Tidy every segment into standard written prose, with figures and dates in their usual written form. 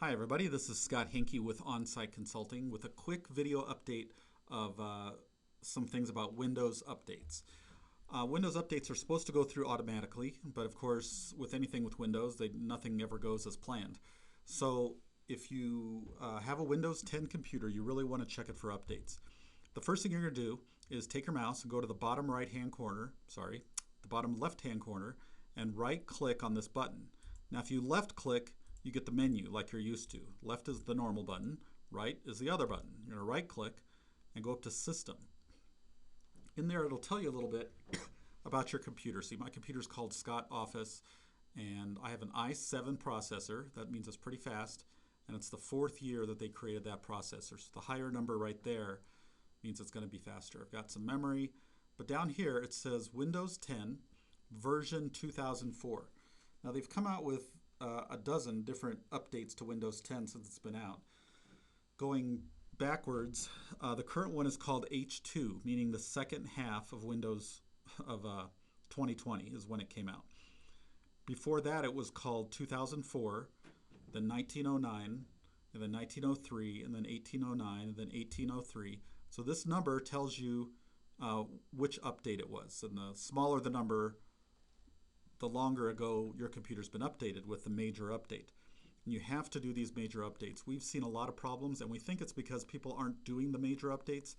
Hi everybody, this is Scott Henke with On-Site Consulting with a quick video update of some things about Windows updates. Windows updates are supposed to go through automatically, but of course with anything with Windows, nothing ever goes as planned. So if you have a Windows 10 computer, you really want to check it for updates. The first thing you're going to do is take your mouse and go to the bottom right-hand corner, the bottom left-hand corner, and right-click on this button. Now if you left-click, you get the menu like you're used to. Left is the normal button, right is the other button. You're going to right click and go up to System. In there it'll tell you a little bit about your computer. See, my computer is called Scott Office and I have an i7 processor. That means it's pretty fast, and it's the 4th year that they created that processor. So the higher number right there means it's going to be faster. I've got some memory, but down here it says Windows 10 version 2004. Now they've come out with a dozen different updates to Windows 10 since it's been out. Going backwards, the current one is called H2, meaning the second half of Windows of 2020 is when it came out. Before that it was called 2004, then 1909, and then 1903, and then 1809, and then 1803. So this number tells you which update it was, and the smaller the number, the longer ago your computer's been updated with the major update. And you have to do these major updates. We've seen a lot of problems, and we think it's because people aren't doing the major updates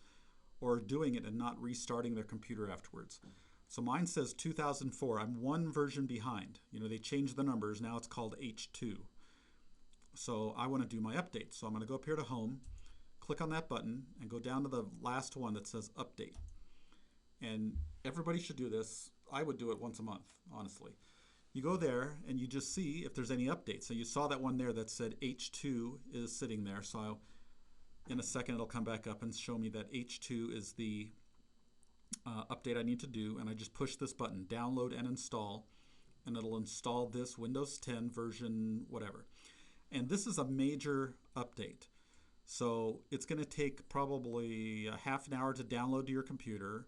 or doing it and not restarting their computer afterwards. So mine says 2004. I'm one version behind. You know, they changed the numbers. Now it's called H2. So I want to do my update. So I'm going to go up here to Home, click on that button, and go down to the last one that says Update. And everybody should do this. I would do it once a month, honestly. You go there and you just see if there's any updates. So you saw that one there that said H2 is sitting there. So in a second it'll come back up and show me that H2 is the update I need to do. And I just push this button, download and install, and it'll install this Windows 10 version whatever. And this is a major update. So it's going to take probably a half an hour to download to your computer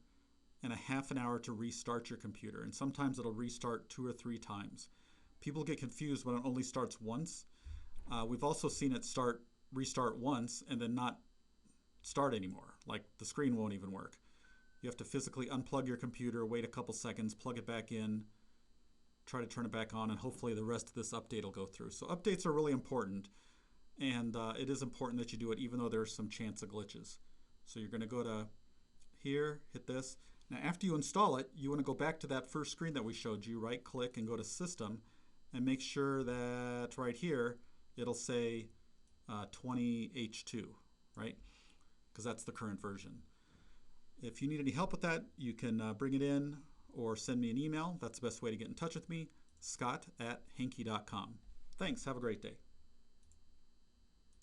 and a half an hour to restart your computer. And sometimes it'll restart 2 or 3 times. People get confused when it only starts once. We've also seen it restart once and then not start anymore. Like the screen won't even work. You have to physically unplug your computer, wait a couple seconds, plug it back in, try to turn it back on, and hopefully the rest of this update will go through. So updates are really important, and it is important that you do it even though there's some chance of glitches. So you're going to go to here, hit this. Now after you install it, you want to go back to that first screen that we showed you, right click and go to System, and make sure that right here it'll say 20H2, right? Because that's the current version. If you need any help with that, you can bring it in or send me an email. That's the best way to get in touch with me, scott@henke.com. Thanks, have a great day.